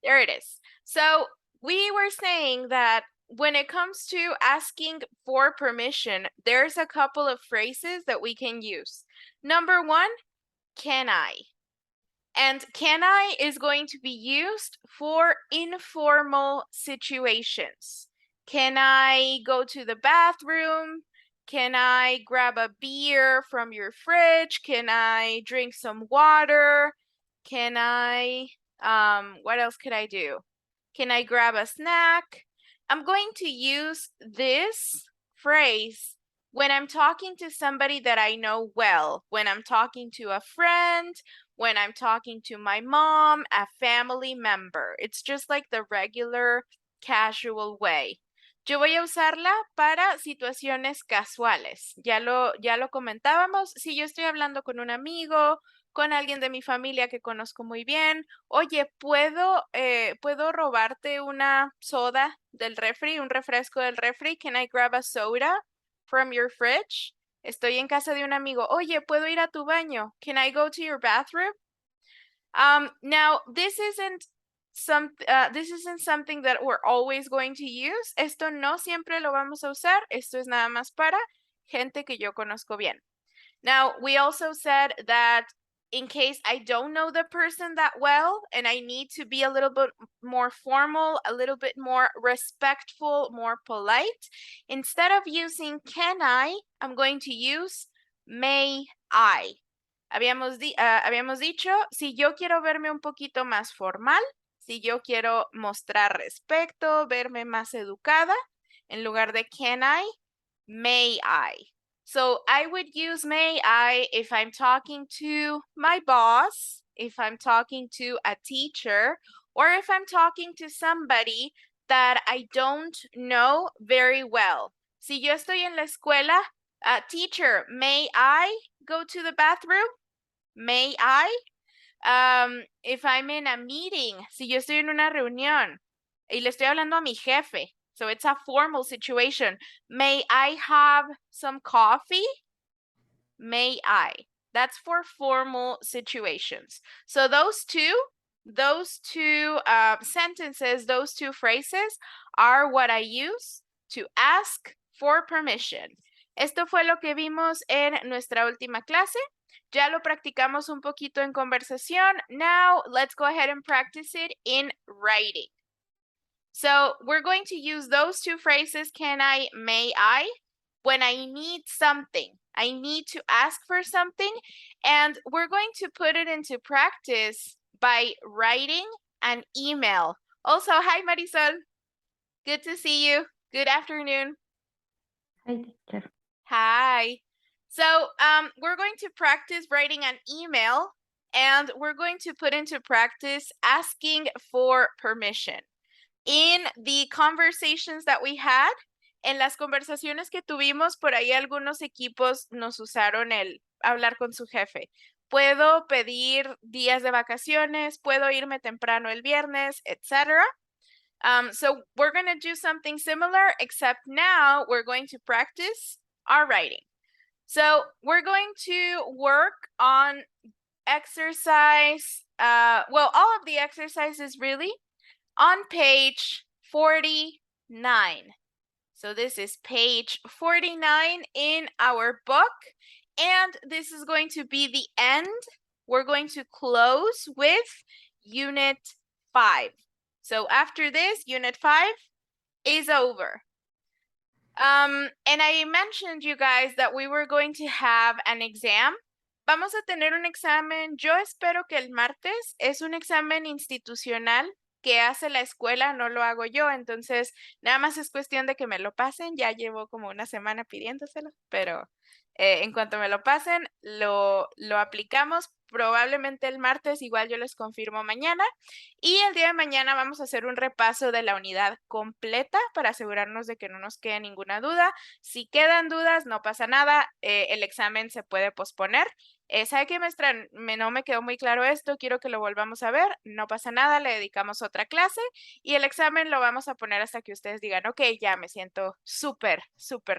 There it is. So we were saying that when it comes to asking for permission, there's a couple of phrases that we can use. Number one, can I? And can I is going to be used for informal situations. Can I go to the bathroom? Can I grab a beer from your fridge? Can I drink some water? Can I, what else could I do? Can I grab a snack? I'm going to use this phrase when I'm talking to somebody that I know well, when I'm talking to a friend, when I'm talking to my mom, a family member. It's just like the regular casual way. Yo voy a usarla para situaciones casuales. Ya lo comentábamos. Si yo estoy hablando con un amigo, con alguien de mi familia que conozco muy bien, oye, ¿puedo robarte una soda del refri, un refresco del refri? Can I grab a soda from your fridge? Estoy en casa de un amigo. Oye, ¿puedo ir a tu baño? Can I go to your bathroom? Now, this isn't something that we're always going to use. Esto no siempre lo vamos a usar. Esto es nada más para gente que yo conozco bien. Now, we also said that in case I don't know the person that well and I need to be a little bit more formal, a little bit more respectful, more polite, instead of using can I, I'm going to use may I. Habíamos dicho, si yo quiero verme un poquito más formal, si yo quiero mostrar respeto, verme más educada, en lugar de can I, may I. So I would use may I if I'm talking to my boss, if I'm talking to a teacher, or if I'm talking to somebody that I don't know very well. Si yo estoy en la escuela, teacher, may I go to the bathroom? May I? If I'm in a meeting, si yo estoy en una reunión y le estoy hablando a mi jefe, so it's a formal situation. May I have some coffee? May I? That's for formal situations. So those two sentences, those two phrases are what I use to ask for permission. Esto fue lo que vimos en nuestra última clase. Ya lo practicamos un poquito en conversación. Now let's go ahead and practice it in writing. So we're going to use those two phrases, can I, may I, when I need something. I need to ask for something, and we're going to put it into practice by writing an email. Also, hi Marisol. Good to see you. Good afternoon. Hi, teacher. Hi. So we're going to practice writing an email, and we're going to put into practice asking for permission. In the conversations that we had, en las conversaciones que tuvimos, por ahí algunos equipos nos usaron el hablar con su jefe. Puedo pedir días de vacaciones, puedo irme temprano el viernes, etc. So we're going to do something similar, except now we're going to practice our writing. So we're going to work on exercise, well, all of the exercises really, on page 49. So this is page 49 in our book, and this is going to be the end. We're going to close with Unit 5. So after this, Unit 5 is over. And I mentioned, you guys, that we were going to have an exam. Vamos a tener un examen. Yo espero que el martes es un examen institucional que hace la escuela, no lo hago yo, entonces nada más es cuestión de que me lo pasen. Ya llevo como una semana pidiéndoselo, pero en cuanto me lo pasen, lo aplicamos. Probablemente el martes, igual yo les confirmo mañana. Y el día de mañana vamos a hacer un repaso de la unidad completa para asegurarnos de que no nos quede ninguna duda. Si quedan dudas, no pasa nada, el examen se puede posponer. ¿Sabe qué, maestra? No me quedó muy claro esto, quiero que lo volvamos a ver. No pasa nada, le dedicamos otra clase y el examen lo vamos a poner hasta que ustedes digan, ok, ya me siento súper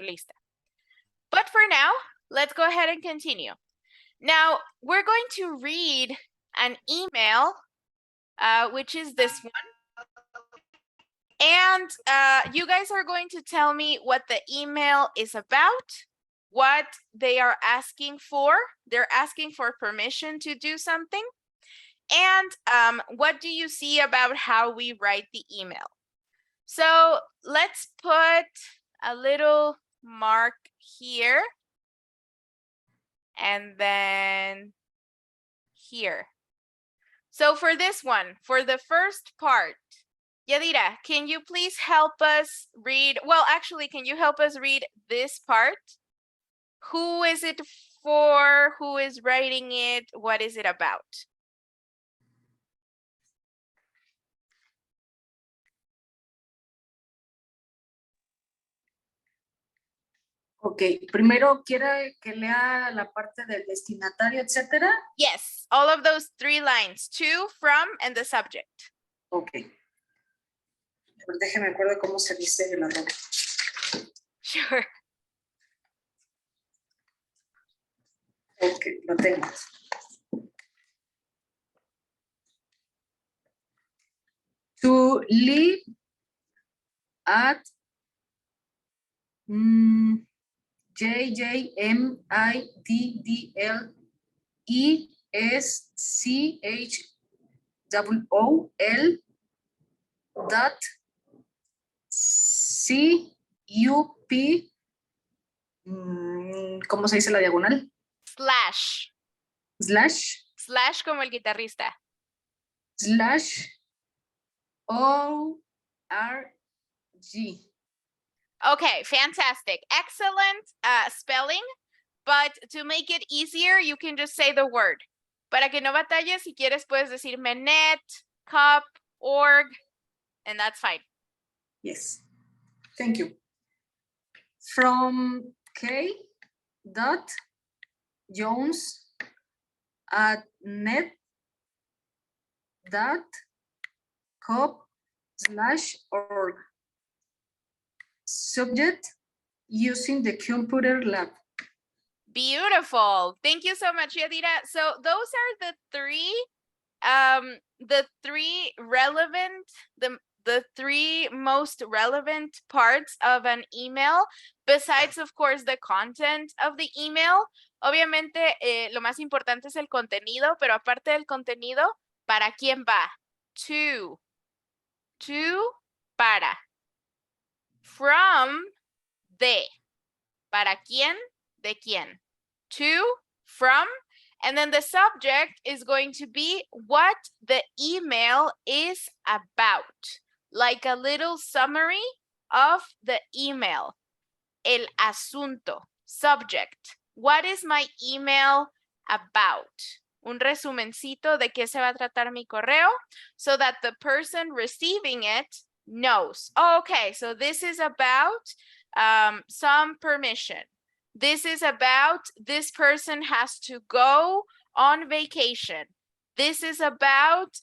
lista. But for now, let's go ahead and continue. Now, we're going to read an email, which is this one. And you guys are going to tell me what the email is about, what they are asking for. They're asking for permission to do something. And what do you see about how we write the email? So let's put a little mark here. And then here. So for this one, for the first part, Yadira, can you please help us read? Well, actually, can you help us read this part? Who is it for? Who is writing it? What is it about? Ok, primero quiere que lea la parte del destinatario, etcétera. Yes, all of those 3 lines, to, from, and the subject. Ok. Pues déjeme acuerdo cómo se dice el error. Sure. Ok, lo tengo. To live at JJMIDDLESCHOOL dot CUP, ¿cómo se dice la diagonal? Slash. Slash. Slash como el guitarrista. Slash ORG. Okay, fantastic. Excellent spelling, but to make it easier, you can just say the word. Para que no batalles, si quieres puedes decir Menet, cup, org, and that's fine. Yes, thank you. From K. Dot Jones at net. Dot cop/org. Subject: using the computer lab. Beautiful. Thank you so much, Yadira. So those are the three relevant, the 3 most relevant parts of an email, besides, of course, the content of the email. Obviamente, lo más importante es el contenido, pero aparte del contenido, ¿para quién va? To, para. From, de. ¿Para quién? De quién. To, from, and then the subject is going to be what the email is about. Like a little summary of the email. El asunto, subject. What is my email about? Un resumencito de qué se va a tratar mi correo so that the person receiving it knows. Oh, okay, so this is about some permission. This is about this person has to go on vacation. This is about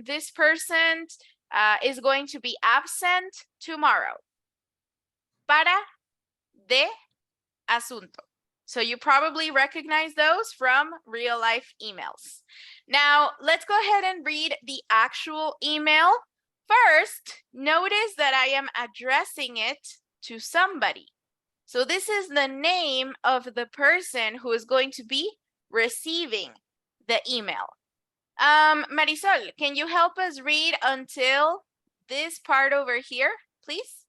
this person is going to be absent tomorrow. Para, de, asunto. So you probably recognize those from real life emails. Now, let's go ahead and read the actual email. First, notice that I am addressing it to somebody. So this is the name of the person who is going to be receiving the email. Marisol, can you help us read until this part over here, please?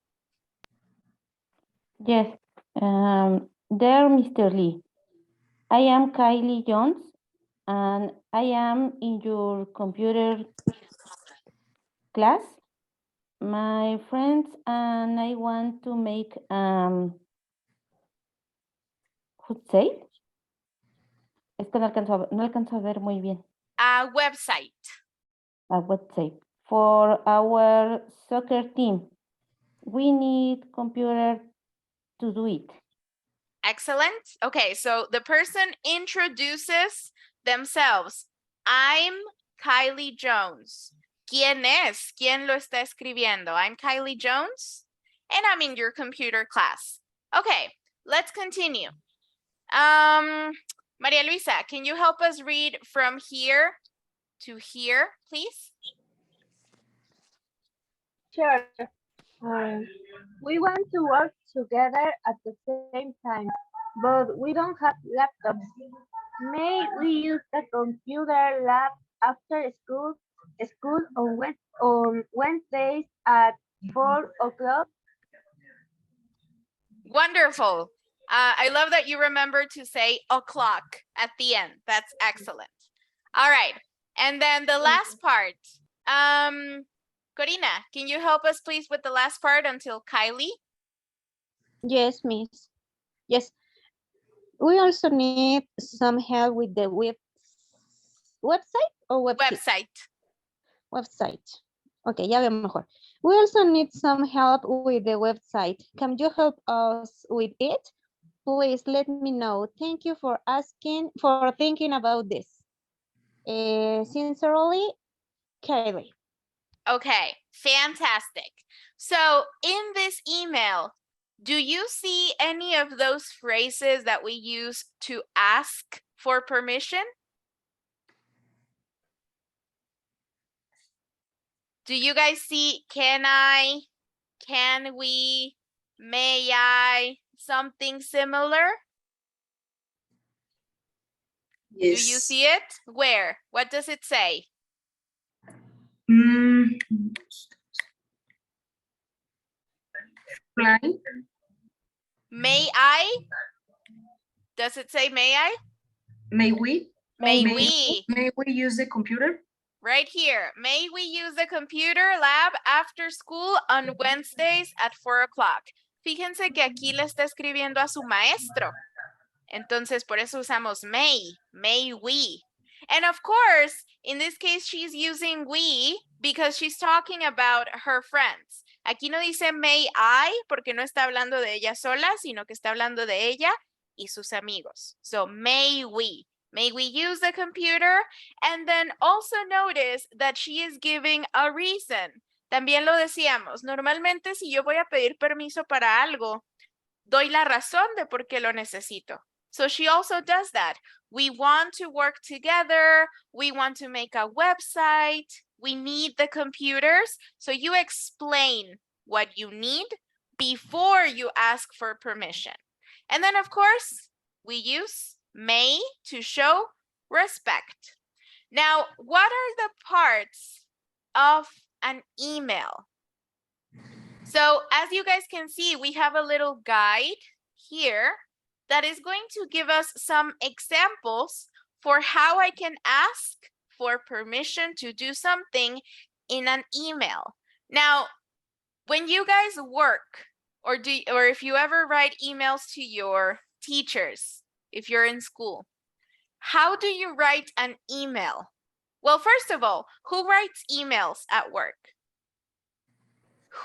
Yes. Dear Mr. Lee, I am Kylie Jones, and I am in your computer class. My friends and I want to make say? Es que no alcanzo a ver muy bien. A website. A website for our soccer team. We need computer to do it. Excellent. Okay, so the person introduces themselves. I'm Kylie Jones. ¿Quién es? ¿Quién lo está escribiendo? I'm Kylie Jones, and I'm in your computer class. Okay, let's continue. Maria Luisa, can you help us read from here to here, please? Sure. We want to work together at the same time, but we don't have laptops. May we use the computer lab after school on Wednesdays at 4 o'clock? Wonderful. I love that you remember to say o'clock at the end. That's excellent. All right. And then the last part. Corina, can you help us please with the last part until Kylie? Yes, miss. Yes. We also need some help with the website or Website. website. Okay, ya veo mejor. We also need some help with the website. Can you help us with it? Please let me know. Thank you for thinking about this. Sincerely, Kylie. Okay, fantastic. So in this email, do you see any of those phrases that we use to ask for permission? Do you guys see can I, can we, may I, something similar? Yes. Do you see it? Where? What does it say? Fly. May I? Does it say may I? May we? May May- we? May we use the computer? Right here. May we use the computer lab after school on Wednesdays at 4 o'clock? Fíjense que aquí le está escribiendo a su maestro. Entonces, por eso usamos may we. And of course, in this case, she's using we because she's talking about her friends. Aquí no dice may I porque no está hablando de ella sola, sino que está hablando de ella y sus amigos. So may we. May we use the computer? And then also notice that she is giving a reason. También lo decíamos, normalmente si yo voy a pedir permiso para algo, doy la razón de por qué lo necesito. So she also does that. We want to work together. We want to make a website. We need the computers. So you explain what you need before you ask for permission. And then of course, we use may to show respect. Now, what are the parts of an email? So as you guys can see, we have a little guide here that is going to give us some examples for how I can ask for permission to do something in an email. Now, when you guys work or if you ever write emails to your teachers, if you're in school, how do you write an email? Well, first of all, who writes emails at work?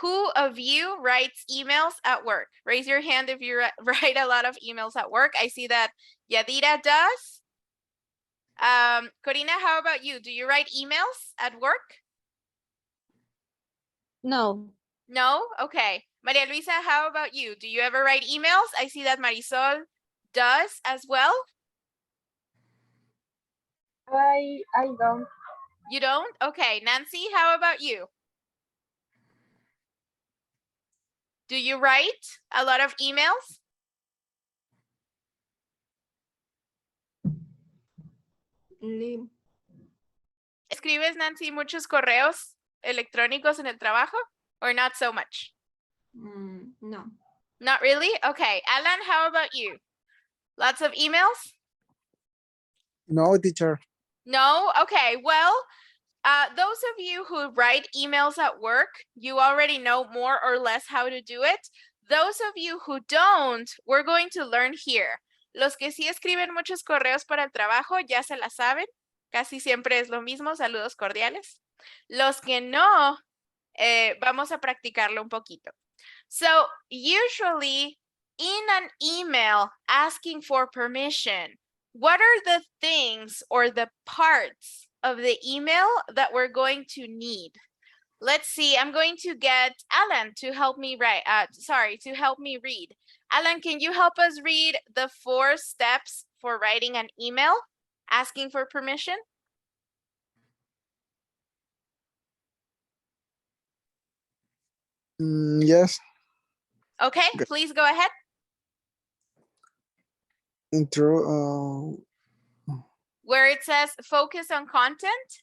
Who of you writes emails at work? Raise your hand if you write a lot of emails at work. I see that Yadira does. Corina, how about you? Do you write emails at work? No. No? Okay. Maria Luisa, how about you? Do you ever write emails? I see that Marisol does as well. I don't. You don't? Okay. Nancy, how about you? Do you write a lot of emails? ¿Escribes, Nancy, muchos correos electrónicos en el trabajo? Or not so much? No. Not really? Okay. Alan, how about you? Lots of emails? No, teacher. No? Okay. Well, those of you who write emails at work, you already know more or less how to do it. Those of you who don't, we're going to learn here. Los que sí escriben muchos correos para el trabajo ya se la saben. Casi siempre es lo mismo. Saludos cordiales. Los que no, vamos a practicarlo un poquito. So usually in an email asking for permission, what are the things or the parts of the email that we're going to need? Let's see, I'm going to get Alan to help me to help me read. Alan, can you help us read the 4 steps for writing an email asking for permission? Yes. Okay, Good. please go ahead. Intro. Where it says focus on content.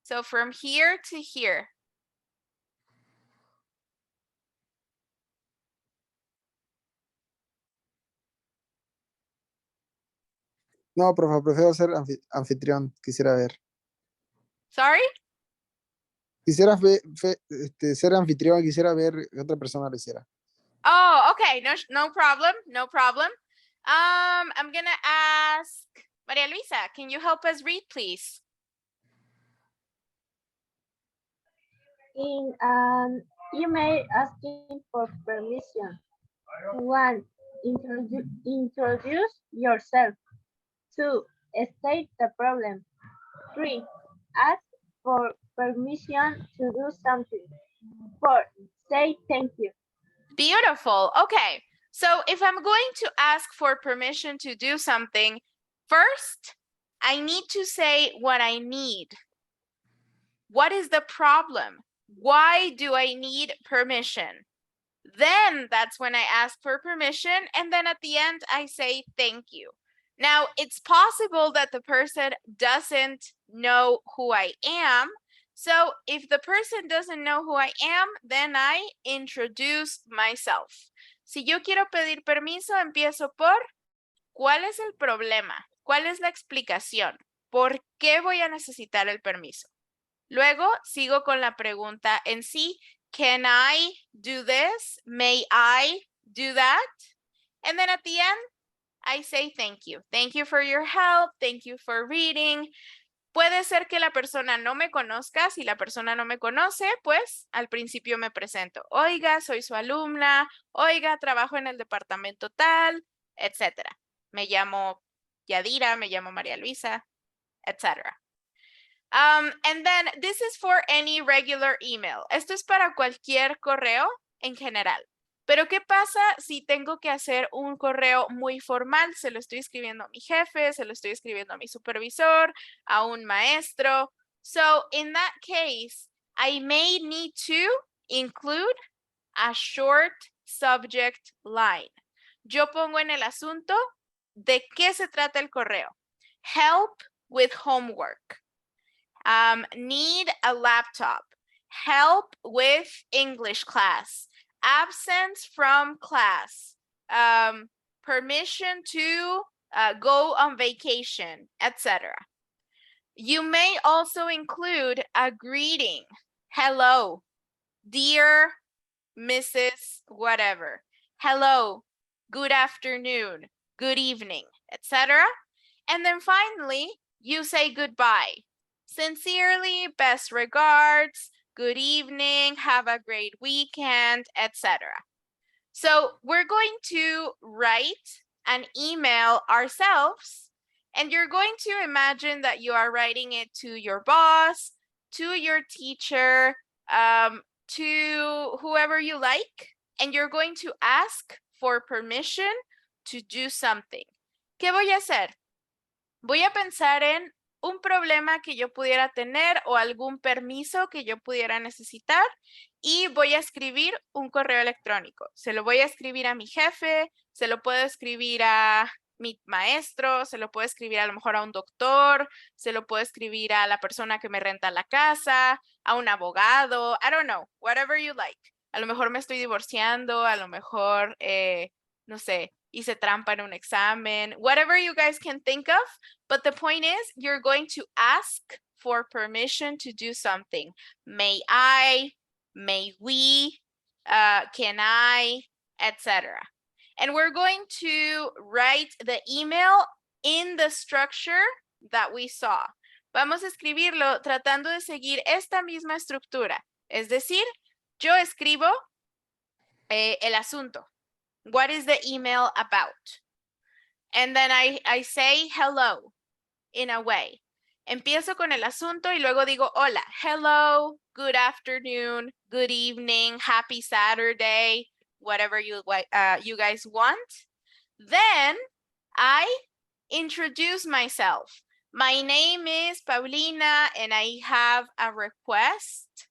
So from here to here. No, profe, prefiero ser anfitrión. Quisiera ver. Sorry? Quisiera ser anfitrión. Quisiera ver que otra persona lo hiciera. Oh, okay. No problem. No problem. I'm gonna ask Maria Luisa, can you help us read, please? In an email asking for permission. 1. Introduce yourself. 2. State the problem. 3. Ask for permission to do something. 4. Say thank you. Beautiful. Okay. So if I'm going to ask for permission to do something, first, I need to say what I need. What is the problem? Why do I need permission? Then that's when I ask for permission. And then at the end, I say thank you. Now, it's possible that the person doesn't know who I am. So if the person doesn't know who I am, then I introduce myself. Si yo quiero pedir permiso, empiezo por ¿cuál es el problema? ¿Cuál es la explicación? ¿Por qué voy a necesitar el permiso? Luego sigo con la pregunta en sí. Can I do this? May I do that? And then at the end, I say thank you. Thank you for your help. Thank you for reading. Puede ser que la persona no me conozca. Si la persona no me conoce, pues al principio me presento. Oiga, soy su alumna. Oiga, trabajo en el departamento tal, etc. Me llamo Yadira, me llamo María Luisa, etc. And then this is for any regular email. Esto es para cualquier correo en general. Pero ¿qué pasa si tengo que hacer un correo muy formal? Se lo estoy escribiendo a mi jefe, se lo estoy escribiendo a mi supervisor, a un maestro. So in that case, I may need to include a short subject line. Yo pongo en el asunto de qué se trata el correo. Help with homework. Need a laptop. Help with English class. Absence from class. Permission to go on vacation, etc. You may also include a greeting. Hello, dear Mrs. whatever. Hello, good afternoon, good evening, etc. And then finally, you say goodbye. Sincerely, best regards, good evening, have a great weekend, etc. So we're going to write an email ourselves, and you're going to imagine that you are writing it to your boss, to your teacher, to whoever you like, and you're going to ask for permission to do something. ¿Qué voy a hacer? Voy a pensar en un problema que yo pudiera tener o algún permiso que yo pudiera necesitar y voy a escribir un correo electrónico. Se lo voy a escribir a mi jefe, se lo puedo escribir a mi maestro, se lo puedo escribir a lo mejor a un doctor, se lo puedo escribir a la persona que me renta la casa, a un abogado, I don't know, whatever you like. A lo mejor me estoy divorciando, a lo mejor, no sé, hice trampa en un examen, whatever you guys can think of. But the point is, you're going to ask for permission to do something. May I, may we, can I, etc. And we're going to write the email in the structure that we saw. Vamos a escribirlo tratando de seguir esta misma estructura. Es decir, yo escribo el asunto. What is the email about? And then I say hello in a way. Empiezo con el asunto y luego digo, hola, hello, good afternoon, good evening, happy Saturday, whatever you guys want. Then I introduce myself. My name is Paulina and I have a request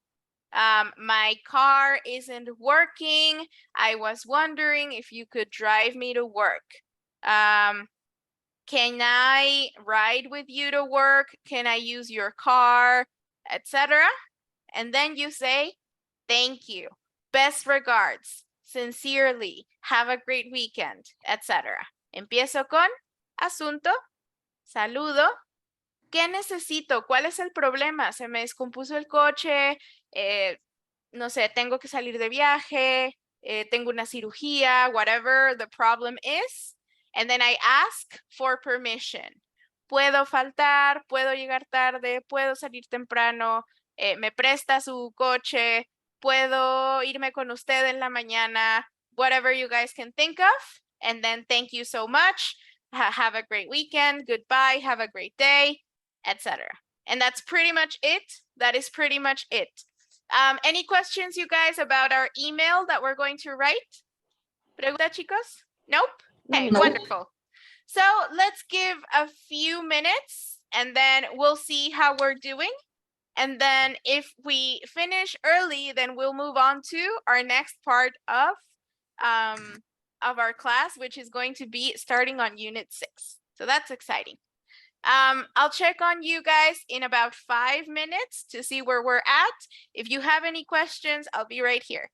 My car isn't working. I was wondering if you could drive me to work. Can I ride with you to work? Can I use your car? Etc. And then you say, thank you. Best regards. Sincerely. Have a great weekend, etc. Empiezo con asunto, saludo. ¿Qué necesito? ¿Cuál es el problema? Se me descompuso el coche, no sé, tengo que salir de viaje, tengo una cirugía, whatever the problem is. And then I ask for permission. Puedo faltar, puedo llegar tarde, puedo salir temprano, me presta su coche, puedo irme con usted en la mañana, whatever you guys can think of. And then thank you so much. Have a great weekend. Goodbye. Have a great day, etc. And that's pretty much it. That is pretty much it. Any questions, you guys, about our email that we're going to write? Pregunta, chicos? Nope? Okay, No. wonderful. So let's give a few minutes and then we'll see how we're doing. And then if we finish early, then we'll move on to our next part of our class, which is going to be starting on Unit 6. So that's exciting. I'll check on you guys in about 5 minutes to see where we're at. If you have any questions, I'll be right here.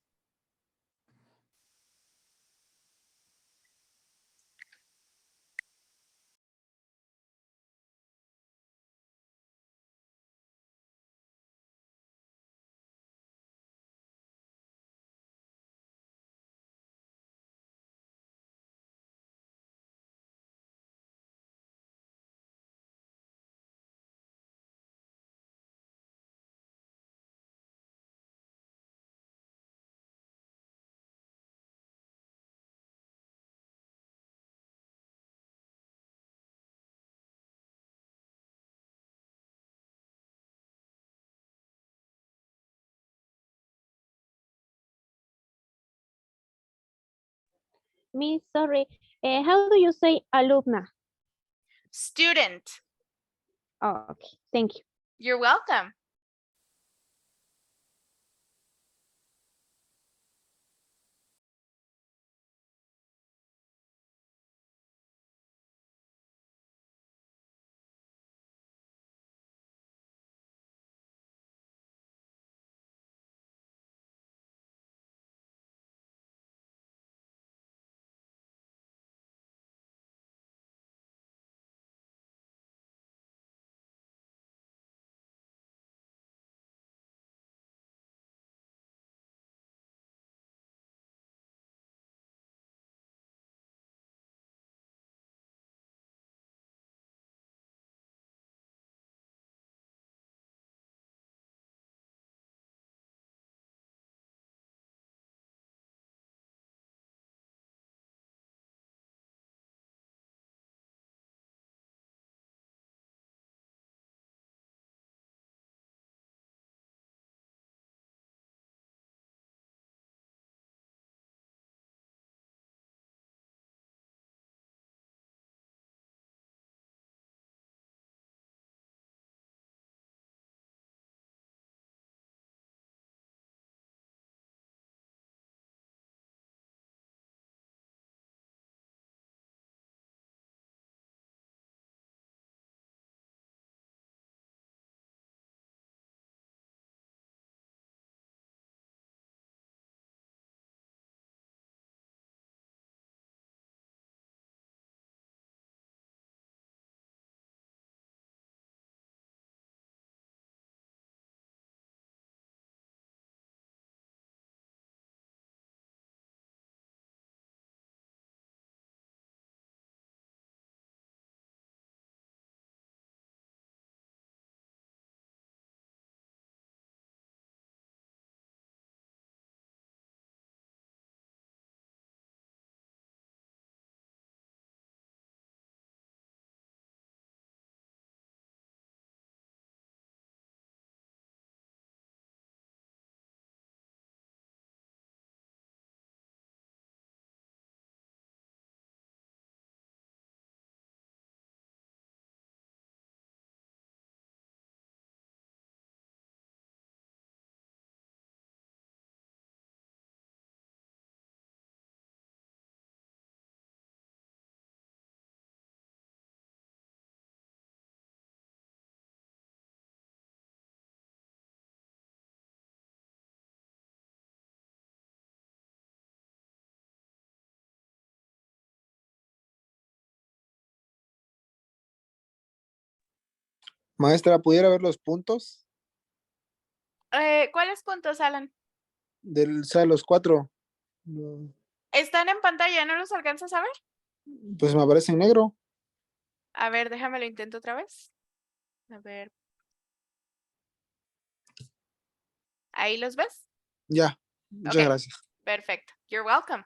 Miss, sorry. How do you say alumna? Student, Oh, okay. Thank you. you're welcome. Maestra, ¿pudiera ver los puntos? ¿Cuáles puntos, Alan? O sea, los 4. No, Están en pantalla, ¿no los alcanzas a ver? pues me aparece en negro. A ver, déjame lo intento otra vez. A ver. ¿Ahí los ves? Ya, muchas Ok. gracias. Perfecto. You're welcome.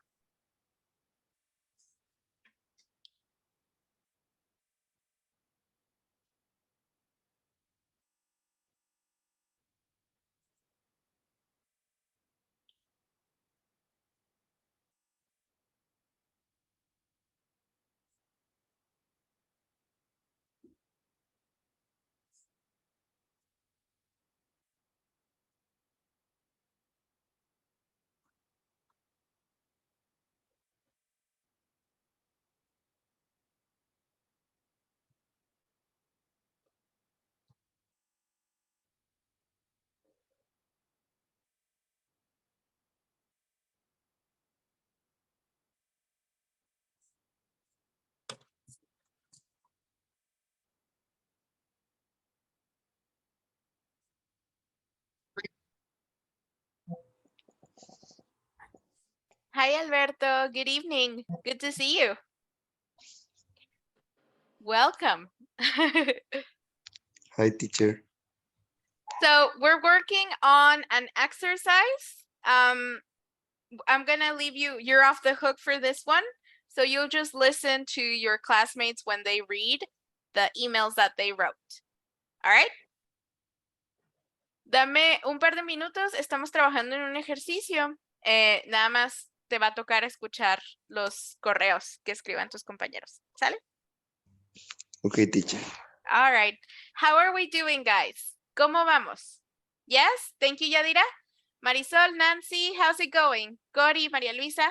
Hi, Alberto. Good evening. Good to see you. Welcome. Hi, teacher. So we're working on an exercise. I'm gonna leave you, you're off the hook for this one. So you'll just listen to your classmates when they read the emails that they wrote. All right? Dame un par de minutos, estamos trabajando en un ejercicio. Nada más te va a tocar escuchar los correos que escriban tus compañeros. ¿Sale? Okay, teacher. All right. How are we doing, guys? ¿Cómo vamos? Yes? Thank you, Yadira. Marisol, Nancy, how's it going? Cori, María Luisa?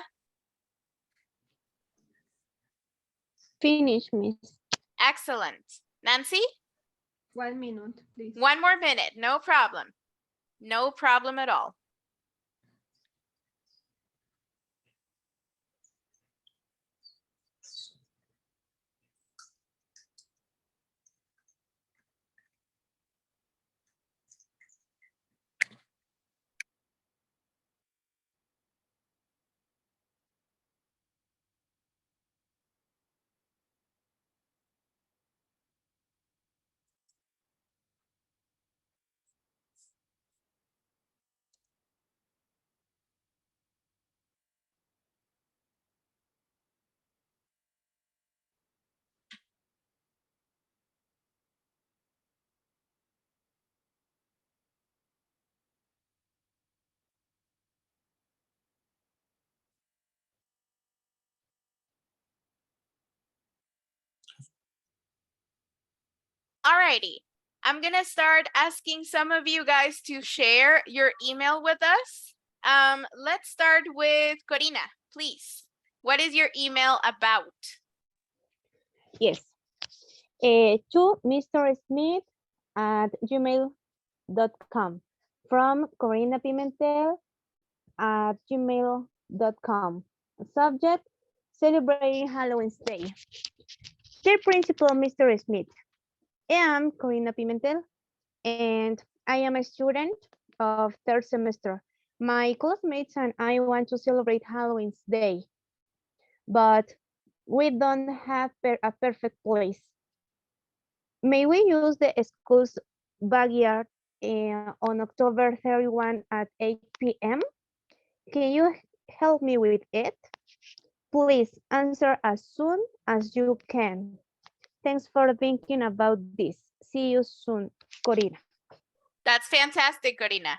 Finish, Miss. Excellent. Nancy? 1 minute, please. 1 more minute, no problem. No problem at all. Alrighty, I'm gonna start asking some of you guys to share your email with us. Let's start with Corina, please. What is your email about? Yes. To Mr. Smith at gmail.com from Corina Pimentel at gmail.com. Subject, celebrating Halloween's Day. Dear Principal Mr. Smith, I am Corina Pimentel and I am a student of third semester. My classmates and I want to celebrate Halloween's Day, but we don't have a perfect place. May we use the school's backyard on October 31 at 8 p.m.? Can you help me with it? Please answer as soon as you can. Thanks for thinking about this. See you soon, Corina. That's fantastic, Corina.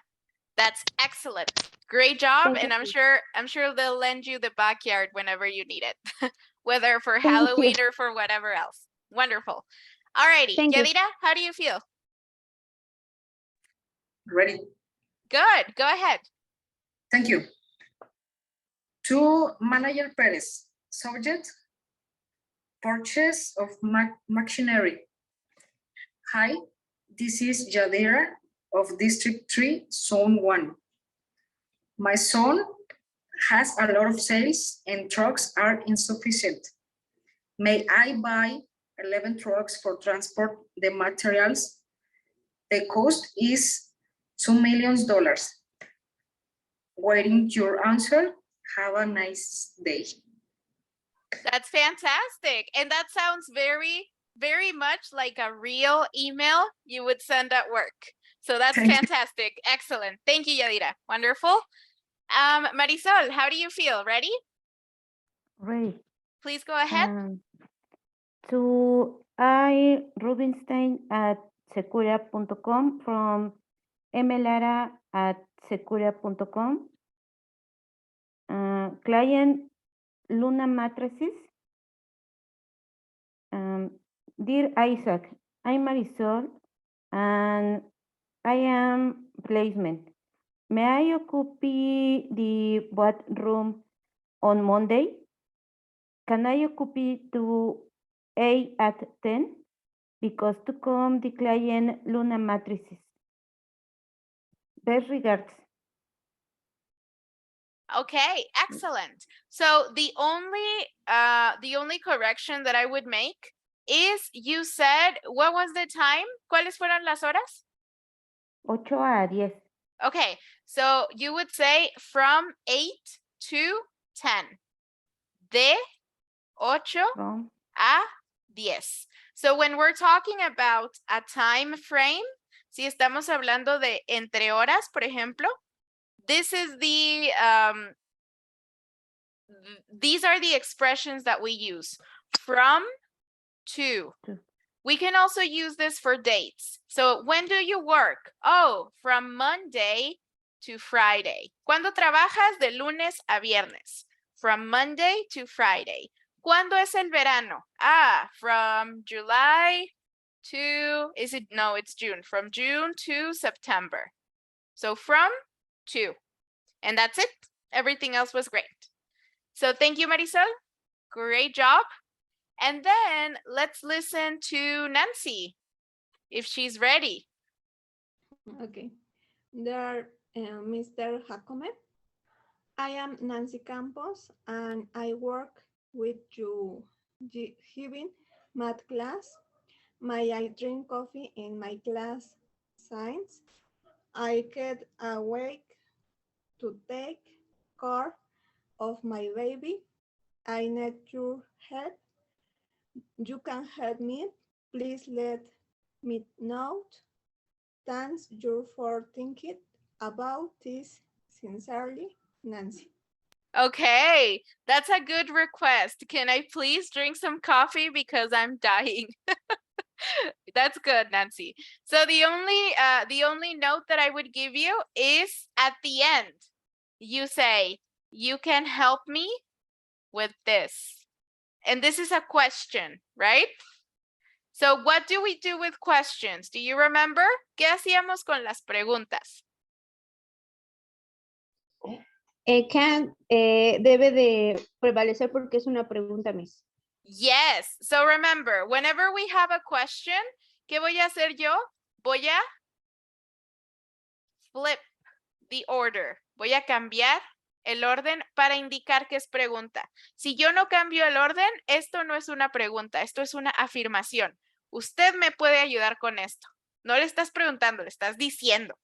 That's excellent. Great job, Thank and you. I'm sure they'll lend you the backyard whenever you need it, whether for Thank you. Halloween or for whatever else. Wonderful. Alrighty, Thank you. Yadira, how do you feel? Ready? Good, go ahead. Thank you. To Manager Perez, subject, purchase of machinery. Hi, this is Yadira of District 3, Zone 1. My son has a lot of sales and trucks are insufficient. May I buy 11 trucks for transport the materials The cost is $2 million. Waiting your answer. Have a nice day. That's fantastic. And that sounds very, very much like a real email you would send at work. So that's Thank you. fantastic. Excellent. Thank you, Yadira. Wonderful. Marisol, how do you feel? Ready? Great. Please go ahead. To I Rubinstein at Securia.com from Emelara at Securia.com. Client Luna Matrices. Dear Isaac, I'm Marisol and I am placement. May I occupy the what room on Monday? Can I occupy to A at 10? Because to come the client Luna Matrices. Best regards. Okay, excellent. So the only correction that I would make is you said, what was the time? ¿Cuáles fueron las horas? 8 a 10. Okay, so you would say from 8 to 10. De 8 From a 10. So when we're talking about a time frame, si estamos hablando de entre horas, por ejemplo, this is the these are the expressions that we use. From to. We can also use this for dates. So when do you work? Oh, from Monday to Friday. ¿Cuándo trabajas? De lunes a viernes. From Monday to Friday. ¿Cuándo es el verano? Ah, from July to, no, it's June. From June to September. So from to. And that's it. Everything else was great. So thank you, Marisol. Great job. And then let's listen to Nancy, if she's ready. Okay. There, Mr. Jacome. I am Nancy Campos, and I work with you giving math class. I drink coffee in my class science. I get awake to take care of my baby. I need your help. You can help me. Please let me know. Thanks you for thinking about this. Sincerely, Nancy. Okay, that's a good request. Can I please drink some coffee because I'm dying? That's good, Nancy. So the only note that I would give you is at the end, you say, you can help me with this. And this is a question, right? So what do we do with questions? Do you remember? ¿Qué hacíamos con las preguntas? Debe de prevalecer porque es una pregunta, Miss. Yes. So remember, whenever we have a question, ¿qué voy a hacer yo? Voy a flip the order. Voy a cambiar el orden para indicar que es pregunta. Si yo no cambio el orden, esto no es una pregunta, esto es una afirmación. Usted me puede ayudar con esto. No le estás preguntando, le estás diciendo.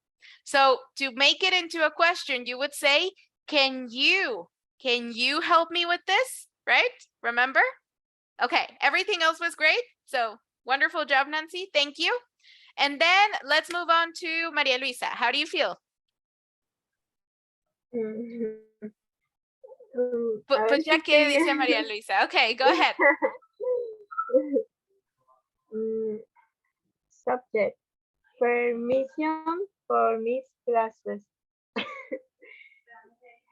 So to make it into a question, you would say, can you help me with this? Right? Remember? Okay, everything else was great. So wonderful job, Nancy. Thank you. And then let's move on to Maria Luisa. How do you feel? Pues ya que dice María Luisa. Okay, go ahead. Subject. Permission for Miss classes.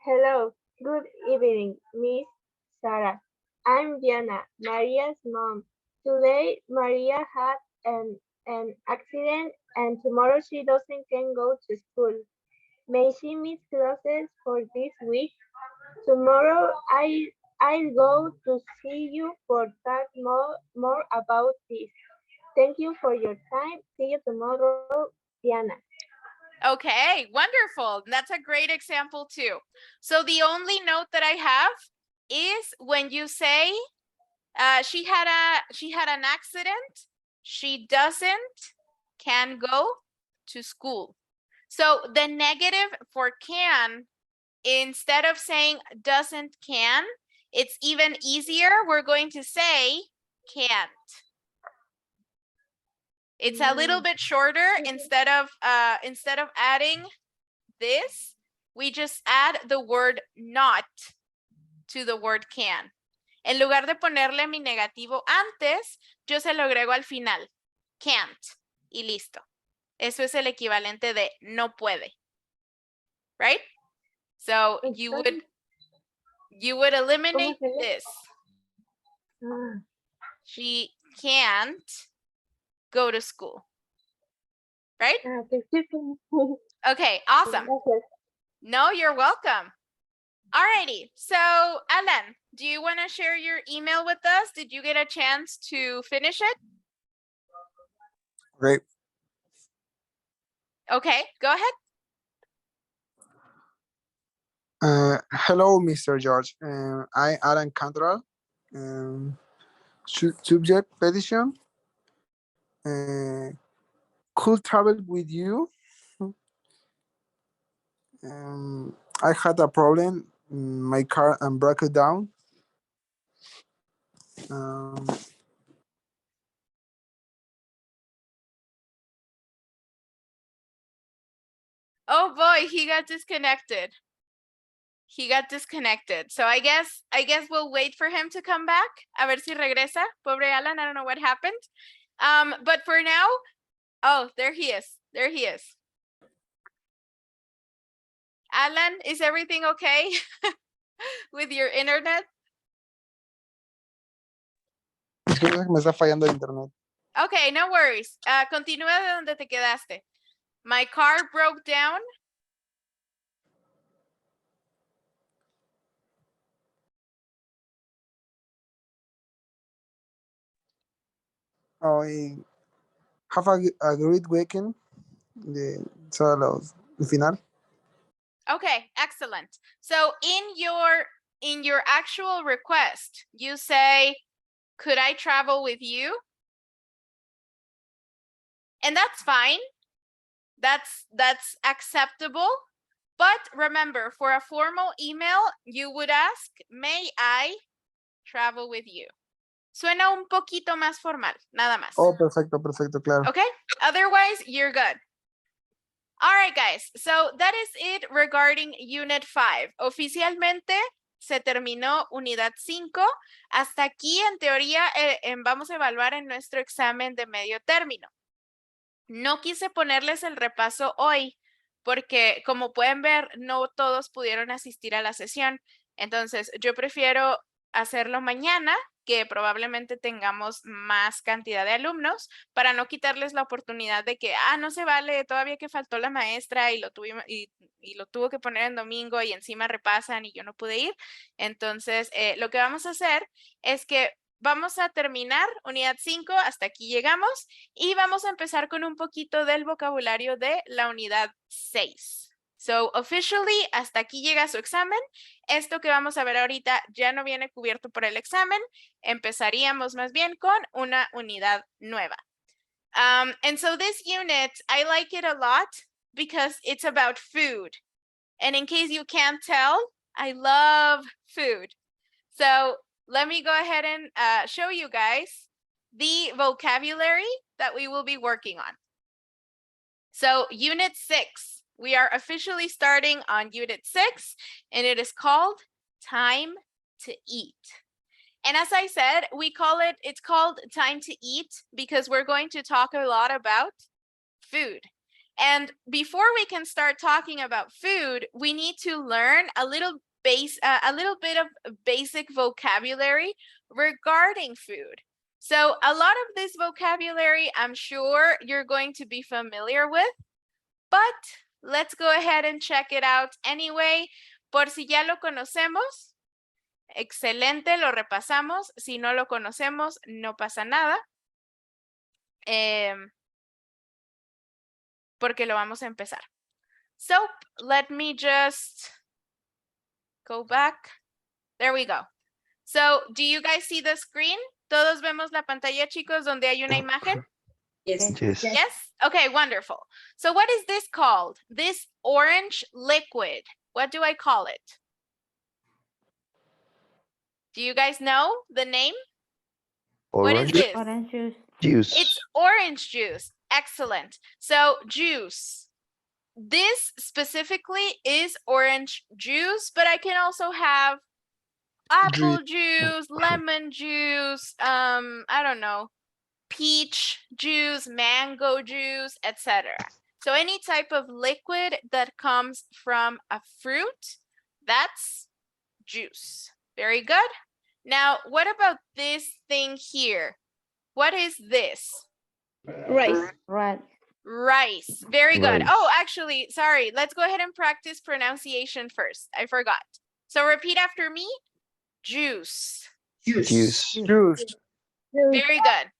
Hello, good evening, Miss Sarah. I'm Diana, Maria's mom. Today, Maria had an accident and tomorrow she can go to school. May she miss classes for this week? Tomorrow I'll go to see you for talk more about this. Thank you for your time. See you tomorrow, Diana. Okay, wonderful. That's a great example too. So the only note that I have is when you say she had an accident, she can go to school. So the negative for can, instead of saying doesn't can, it's even easier. We're going to say can't. It's a little bit shorter. Instead of adding this, we just add the word not to the word can. En lugar de ponerle mi negativo antes, yo se lo agrego al final. Can't. Y listo. Eso es el equivalente de no puede. Right? So you would eliminate ¿Cómo se lee? this. Ah, She can't go to school. Right? okay, sí. Okay, awesome. Gracias. No, you're welcome. Alrighty, so Alan, do you want to share your email with us? Did you get a chance to finish it? Great. Okay, go ahead. Hello, Mr. George. I'm Alan Cantoral. Subject petition. Could travel with you. I had a problem in my car and broke it down. Oh boy, he got disconnected. He got disconnected. So I guess we'll wait for him to come back. A ver si regresa. Pobre Alan, I don't know what happened. But for now, oh, there he is. There he is. Alan, is everything okay with your internet? Disculpe que me está fallando el internet. Okay, no worries. Continúa de donde te quedaste. My car broke down. I have a great weekend. El final. Okay, excellent. So in your actual request, you say, could I travel with you? And that's fine. That's acceptable. But remember, for a formal email, you would ask, may I travel with you? Suena un poquito más formal, nada más. Oh, perfecto, claro. Okay, otherwise you're good. All right, guys, so that is it regarding Unit 5. Oficialmente se terminó Unidad 5. Hasta aquí, en teoría, vamos a evaluar en nuestro examen de medio término. No quise ponerles el repaso hoy porque, como pueden ver, no todos pudieron asistir a la sesión. Entonces, yo prefiero hacerlo mañana, que probablemente tengamos más cantidad de alumnos, para no quitarles la oportunidad de que, no se vale, todavía que faltó la maestra y lo tuvo que poner en domingo y encima repasan y yo no pude ir. Entonces, lo que vamos a hacer es que vamos a terminar unidad 5, hasta aquí llegamos, y vamos a empezar con un poquito del vocabulario de la unidad 6. So, officially, hasta aquí llega su examen. Esto que vamos a ver ahorita ya no viene cubierto por el examen. Empezaríamos más bien con una unidad nueva. And so this unit, I like it a lot because it's about food. And in case you can't tell, I love food. So let me go ahead and show you guys the vocabulary that we will be working on. So Unit 6. We are officially starting on Unit 6, and it is called Time to Eat. And as I said, it's called Time to Eat because we're going to talk a lot about food. And before we can start talking about food, we need to learn a little bit of basic vocabulary regarding food. So a lot of this vocabulary, I'm sure you're going to be familiar with, but let's go ahead and check it out anyway. Por si ya lo conocemos, excelente, lo repasamos. Si no lo conocemos, no pasa nada. Porque lo vamos a empezar. So, let me just go back. There we go. So, do you guys see the screen? ¿Todos vemos la pantalla, chicos, donde hay una imagen? Yes. Yes. Yes? Okay, wonderful. So what is this called? This orange liquid. What do I call it? Do you guys know the name? What is Orange this? Orange juice. juice. It's orange juice. Excellent. So juice. This specifically is orange juice, but I can also have apple juice, lemon juice, I don't know, peach juice, mango juice, etc. So any type of liquid that comes from a fruit, that's juice. Very good. Now, what about this thing here? What is this? Rice. Right. Rice. Very good. Rice. Oh, actually, sorry. Let's go ahead and practice pronunciation first. I forgot. So repeat after me. Juice. Juice. Juice. Juice. Very good.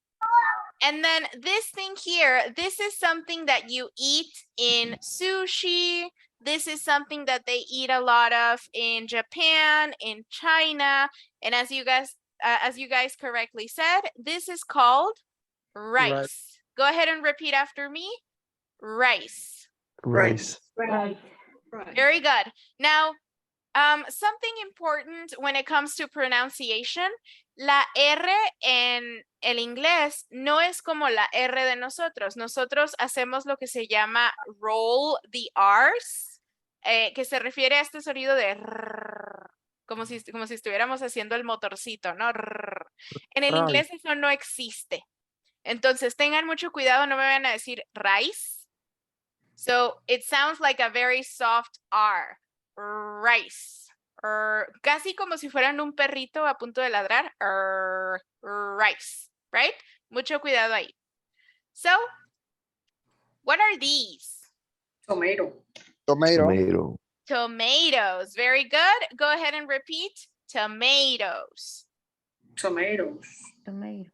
And then this thing here, this is something that you eat in sushi. This is something that they eat a lot of in Japan, in China. And as you guys correctly said, this is called rice. Rice. Go ahead and repeat after me. Rice. Rice. Right. Right. Very good. Now, something important when it comes to pronunciation, la R en el inglés no es como la R de nosotros. Nosotros hacemos lo que se llama roll the R's, que se refiere a este sonido de rrr, como si estuviéramos haciendo el motorcito, ¿no? Rrr. En el Right. inglés eso no existe. Entonces, tengan mucho cuidado, no me vayan a decir rice. So, it sounds like a very soft R. Rice. Casi como si fueran un perrito a punto de ladrar. Rice. Right? Mucho cuidado ahí. So, what are these? Tomato. Tomato. Tomato. Tomatoes. Very good. Go ahead and repeat. Tomatoes. Tomatoes. Tomato.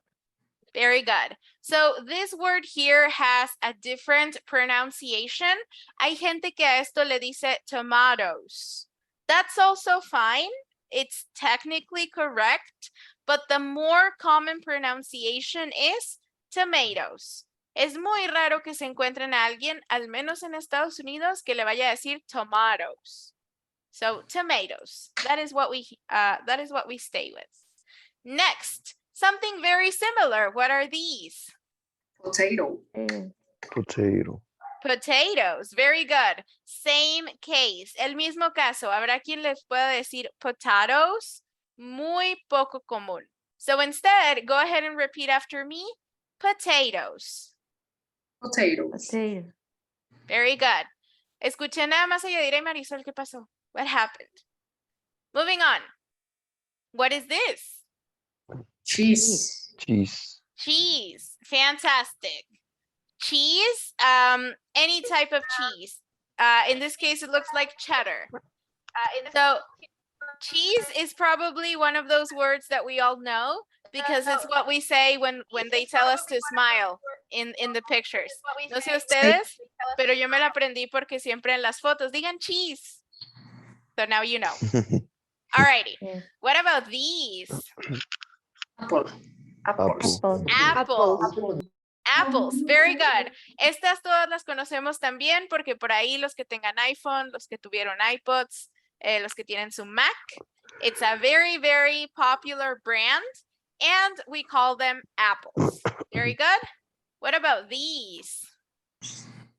Very good. So this word here has a different pronunciation. Hay gente que a esto le dice tomatoes. That's also fine. It's technically correct, but the more common pronunciation is tomatoes. Es muy raro que se encuentren a alguien, al menos en Estados Unidos, que le vaya a decir tomatoes. So tomatoes. That is what we stay with. Next, something very similar. What are these? Potato. Potato. Potatoes. Very good. Same case. El mismo caso. Habrá quien les pueda decir potatoes. Muy poco común. So instead, go ahead and repeat after me. Potatoes. Potatoes. Potato. Very good. Escuché nada más a Yadira y Marisol. ¿Qué pasó? What happened? Moving on. What is this? Cheese. Cheese. Cheese. Fantastic. Cheese, any type of cheese. In this case, it looks like cheddar. So cheese is probably one of those words that we all know because it's what we say when they tell us to smile in the pictures. No sé ustedes, pero yo me la aprendí porque siempre en las fotos digan cheese. So now you know. Alrighty. Yes. What about these? Apple. Apple. Apples. Apples, very good. Estas todas las conocemos también porque por ahí los que tengan iPhone, los que tuvieron iPods, los que tienen su Mac. It's a very, very popular brand and we call them apples. Very good. What about these?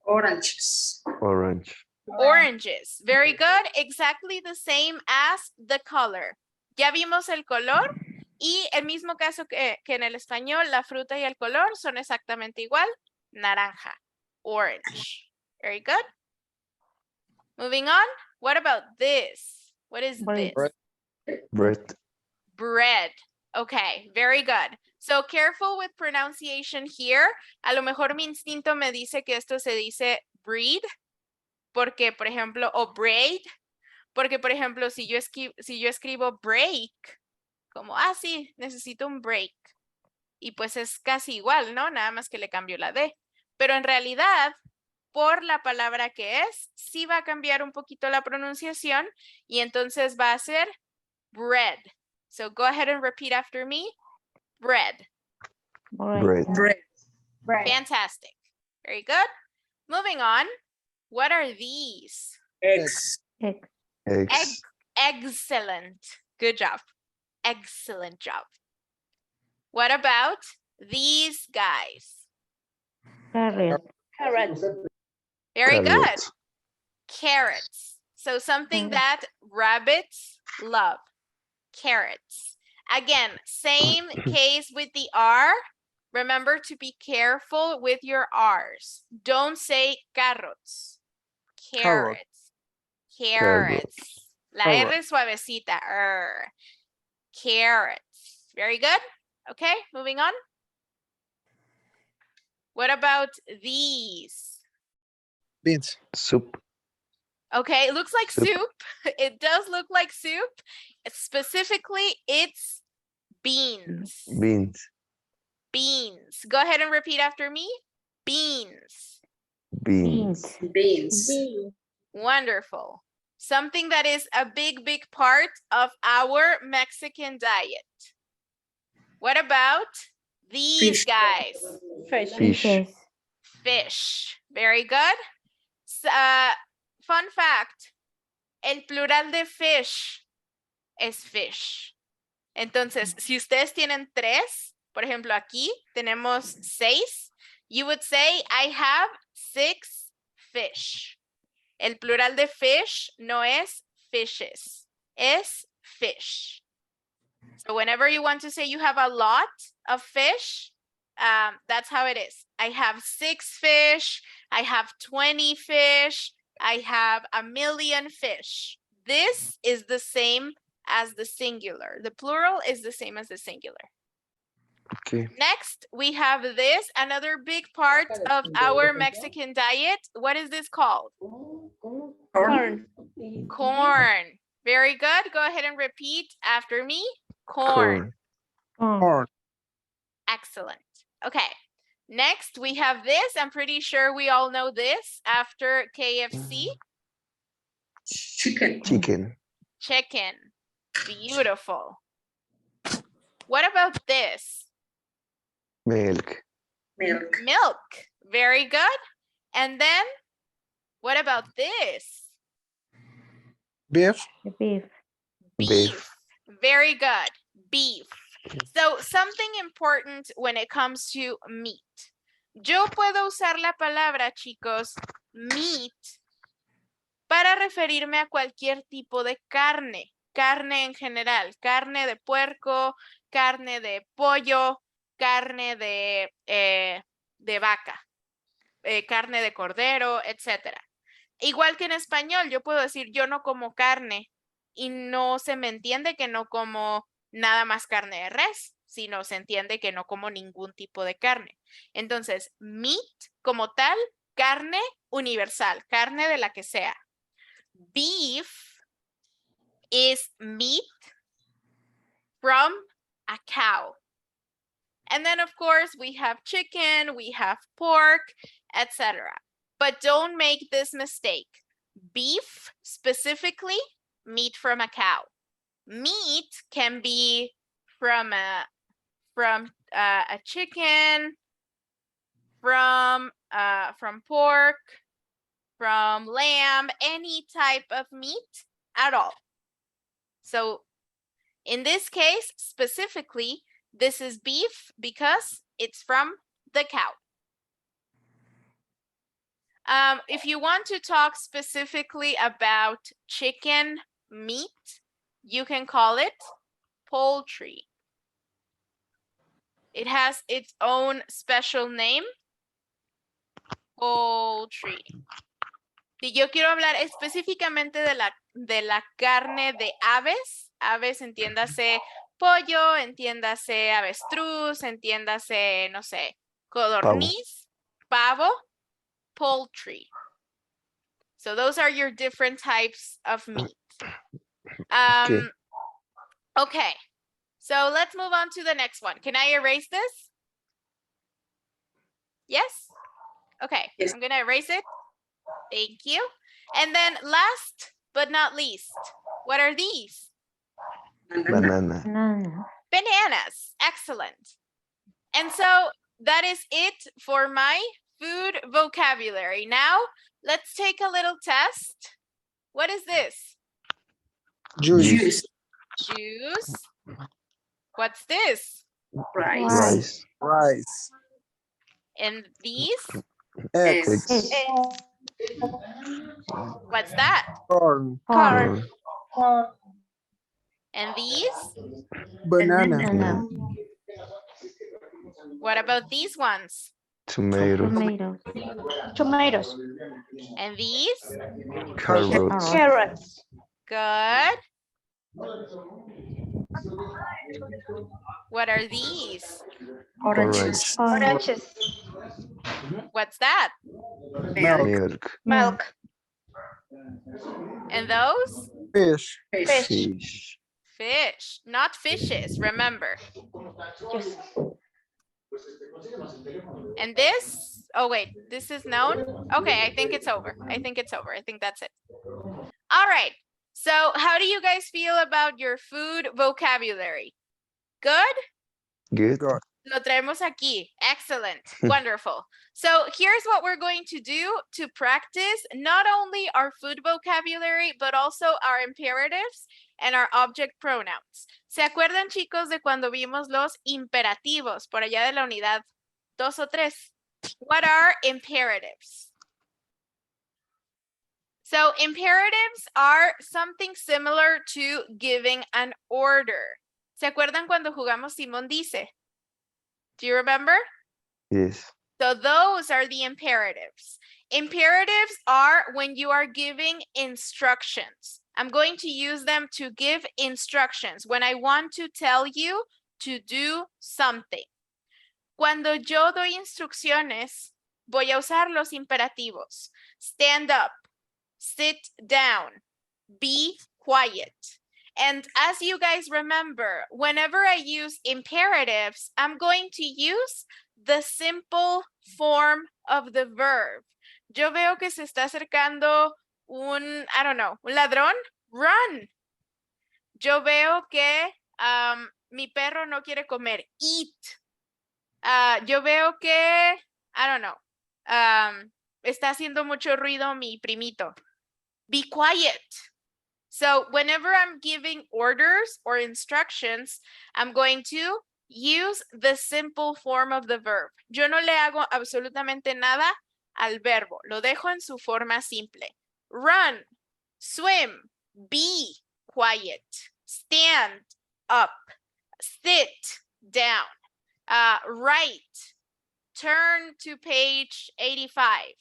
Oranges. Orange. Oranges. Very good. Exactly the same as the color. Ya vimos el color. Y el mismo caso que en el español, la fruta y el color son exactamente igual. Naranja. Orange. Very good. Moving on. What about this? What is Bread. this? Bread. Bread. Okay, very good. So careful with pronunciation here. A lo mejor mi instinto me dice que esto se dice breed. Porque, por ejemplo, o braid. Porque, por ejemplo, si yo escribo break, como, sí, necesito un break. Y pues es casi igual, ¿no? Nada más que le cambio la D. Pero en realidad, por la palabra que es, sí va a cambiar un poquito la pronunciación y entonces va a ser bread. So go ahead and repeat after me. Bread. Bread. Bread. Bread. Bread. Fantastic. Very good. Moving on. What are these? Eggs. Egg. Eggs. Excellent. Good job. Excellent job. What about these guys? Carrot. Carrots. Very good. Carrots. Carrots. So something Carrot. that rabbits love. Carrots. Again, same case with the R. Remember to be careful with your R's. Don't say carrots. Carrot. Carrots. Carrots. La Carrot. R suavecita. Carrots. Very good. Okay, moving on. What about these? Beans. Soup. Okay, it looks like Soup. soup. It does look like soup. Specifically, it's beans. Beans. Beans. Go ahead and repeat after me. Beans. Beans. Beans. Beans. Wonderful. Something that is a big, big part of our Mexican diet. What about these Fish. guys? Fish. Fish. Fishes. Fish. Very good. Fun fact. El plural de fish es fish. Entonces, si ustedes tienen 3, por ejemplo, aquí tenemos 6, you would say, I have 6 fish. El plural de fish no es fishes, es fish. So whenever you want to say you have a lot of fish, that's how it is. I have 6 fish, I have 20 fish, I have 1,000,000 fish. This is the same as the singular. The plural is the same as the singular. Okay. Next, we have this, another big part of our Mexican diet. What is this called? Corn. Corn. Very good. Go ahead and repeat after me. Corn. Corn. Corn. Excellent. Okay. Next, we have this. I'm pretty sure we all know this after KFC. Chicken. Chicken. Chicken. Beautiful. What about this? Milk. Milk. Milk. Very good. And then, what about this? Beef. Beef. Beef. Very good. Beef. So something important when it comes to meat. Yo puedo usar la palabra, chicos, meat, para referirme a cualquier tipo de carne. Carne en general. Carne de puerco, carne de pollo, carne de vaca, carne de cordero, etc. Igual que en español, yo puedo decir yo no como carne y no se me entiende que no como nada más carne de res, sino se entiende que no como ningún tipo de carne. Entonces, meat como tal, carne universal, carne de la que sea. Beef is meat from a cow. And then, of course, we have chicken, we have pork, etc. But don't make this mistake. Beef, specifically, meat from a cow. Meat can be from a chicken, from pork, from lamb, any type of meat at all. So in this case, specifically, this is beef because it's from the cow. If you want to talk specifically about chicken meat, you can call it poultry. It has its own special name, poultry. Si yo quiero hablar específicamente de la carne de aves, aves entiéndase pollo, entiéndase avestruz, entiéndase, no sé, codorniz, pavo, poultry. So those are your different types of meat. Okay, so let's move on to the next one. Can I erase this? Yes? Okay, Yes. I'm gonna erase it. Thank you. And then last but not least, what are these? Banana. Banana. Banana. Bananas. Excellent. And so that is it for my food vocabulary. Now, let's take a little test. What is this? Juice. Juice. What's this? Rice. Rice. Rice. And these? Eggs. Eggs. What's that? Corn. Corn. And these? Banana. Banana. What about these ones? Tomato. Tomatoes. Tomatoes. And these? Carrots. Carrots. Good. What are these? Oranges. Oranges. What's that? Milk. Milk. Milk. And those? Fish. Fish. Fish. Fish, not fishes, remember. Yes. And this? Oh, wait, this is known? Okay, I think it's over. I think it's over. I think that's it. All right. So how do you guys feel about your food vocabulary? Good? Good. Good. Lo traemos aquí. Excellent. Wonderful. So here's what we're going to do to practice not only our food vocabulary, but also our imperatives and our object pronouns. ¿Se acuerdan, chicos, de cuando vimos los imperativos por allá de la unidad 2 o 3? What are imperatives? So imperatives are something similar to giving an order. ¿Se acuerdan cuando jugamos Simón Dice? Do you remember? Yes. So those are the imperatives. Imperatives are when you are giving instructions. I'm going to use them to give instructions when I want to tell you to do something. Cuando yo doy instrucciones, voy a usar los imperativos. Stand up, sit down, be quiet. And as you guys remember, whenever I use imperatives, I'm going to use the simple form of the verb. Yo veo que se está acercando un ladrón, run. Yo veo que mi perro no quiere comer, eat. Yo veo que, está haciendo mucho ruido mi primito, be quiet. So whenever I'm giving orders or instructions, I'm going to use the simple form of the verb. Yo no le hago absolutamente nada al verbo. Lo dejo en su forma simple. Run, swim, be quiet, stand up, sit down, write, turn to page 85,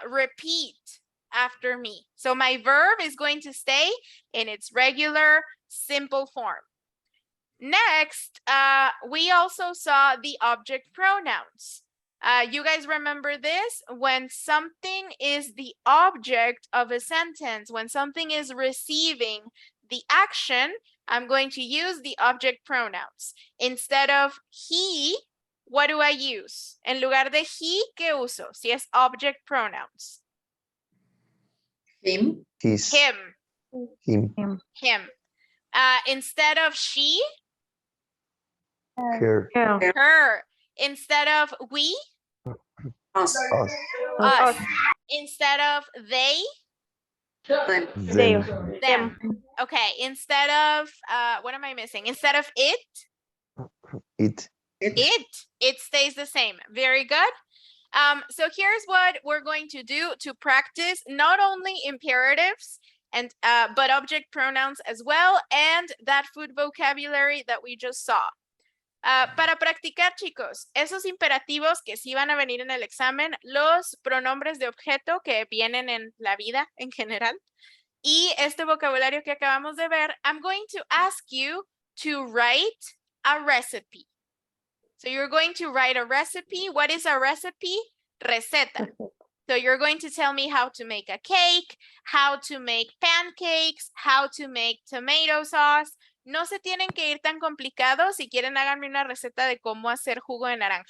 repeat after me. So my verb is going to stay in its regular simple form. Next, we also saw the object pronouns. You guys remember this? When something is the object of a sentence, when something is receiving the action, I'm going to use the object pronouns. Instead of he, what do I use? En lugar de he, ¿qué uso? Si es object pronouns. Him. His. Him. Him. Him. Instead of she, Her. her. Instead of we, Us. Us. us. Instead of they, Them. Them. them. Okay. Instead of, what am I missing? Instead of it, It. it stays the same. Very good. So here's what we're going to do to practice not only imperatives and but object pronouns as well, and that food vocabulary that we just saw. Para practicar, chicos, esos imperativos que sí van a venir en el examen, los pronombres de objeto que vienen en la vida en general, y este vocabulario que acabamos de ver, I'm going to ask you to write a recipe. So you're going to write a recipe. What is a recipe? Receta. So you're going to tell me how to make a cake, how to make pancakes, how to make tomato sauce. No se tienen que ir tan complicados. Si quieren, háganme una receta de cómo hacer jugo de naranja.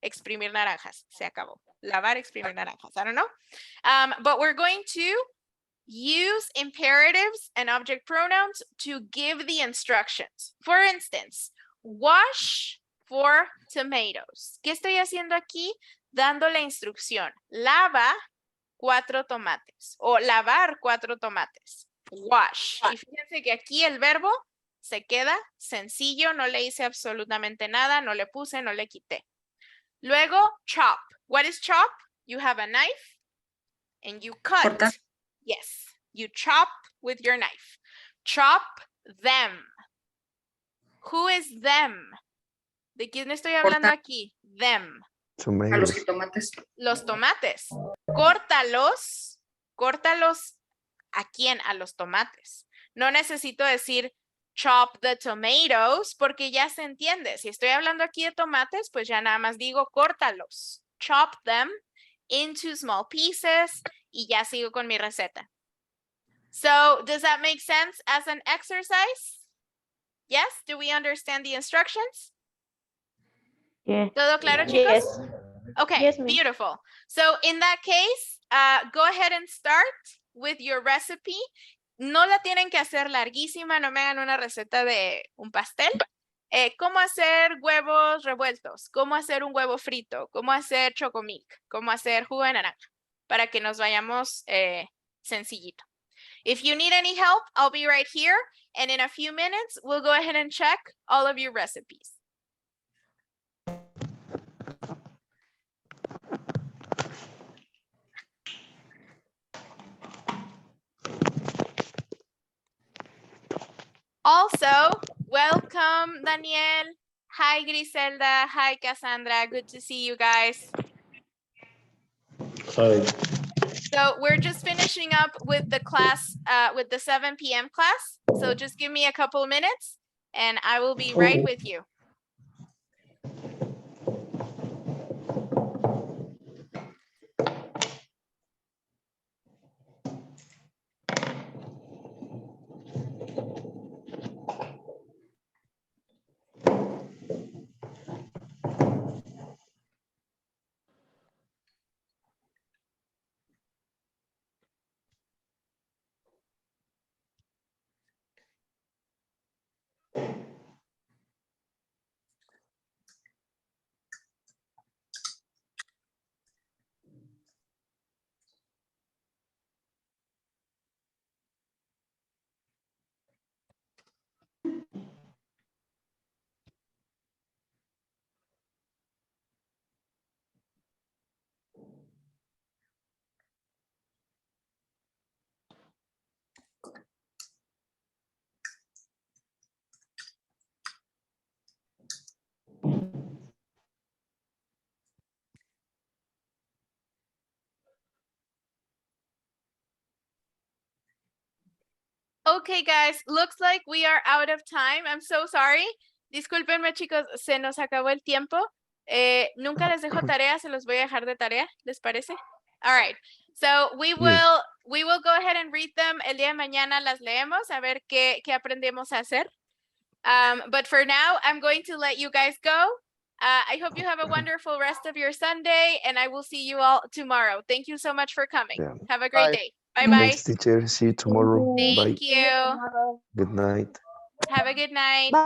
Exprimir naranjas. Se acabó. Lavar, exprimir naranjas. I don't know. But we're going to use imperatives and object pronouns to give the instructions. For instance, wash 4 tomatoes. ¿Qué estoy haciendo aquí? Dando la instrucción. Lava 4 tomates o lavar 4 tomates. Wash. Y fíjense que aquí el verbo se queda sencillo, no le hice absolutamente nada, no le puse, no le quité. Luego, chop. What is chop? You have a knife and you cut. Cortar. Yes, you chop with your knife. Chop them. Who is them? ¿De quién estoy hablando Cortar. aquí? Them. A los tomatoes, jitomates. Los tomates. Córtalos. Córtalos. ¿A quién? A los tomates. No necesito decir chop the tomatoes porque ya se entiende. Si estoy hablando aquí de tomates, pues ya nada más digo córtalos. Chop them into small pieces y ya sigo con mi receta. So, does that make sense as an exercise? Yes? Do we understand the instructions? Yes. ¿Todo claro, chicos? Yes. Okay, Yes, ma'am. beautiful. So in that case, go ahead and start with your recipe. No la tienen que hacer larguísima, no me hagan una receta de un pastel. ¿Cómo hacer huevos revueltos? ¿Cómo hacer un huevo frito? ¿Cómo hacer chocomilk? ¿Cómo hacer jugo de naranja? Para que nos vayamos sencillito. If you need any help, I'll be right here. And in a few minutes, we'll go ahead and check all of your recipes. Also, welcome, Daniel. Hi, Griselda. Hi, Cassandra. Good to see you guys. Hi. So we're just finishing up with the class, with the 7 p.m. class. So just give me a couple of minutes and I will be right with you. Okay, guys, looks like we are out of time. I'm so sorry. Discúlpenme, chicos, se nos acabó el tiempo. Nunca les dejo tarea, se los voy a dejar de tarea, ¿les parece? All right. So we will go ahead and read them. El día de mañana las leemos a ver qué aprendemos a hacer. But for now, I'm going to let you guys go. I hope you have a wonderful rest of your Sunday, and I will see you all tomorrow. Thank you so much for coming. Yeah. Have a great Bye. day. Bye-bye. thanks teacher, see you tomorrow, bye, Thank you. good night. Have a good night. Bye.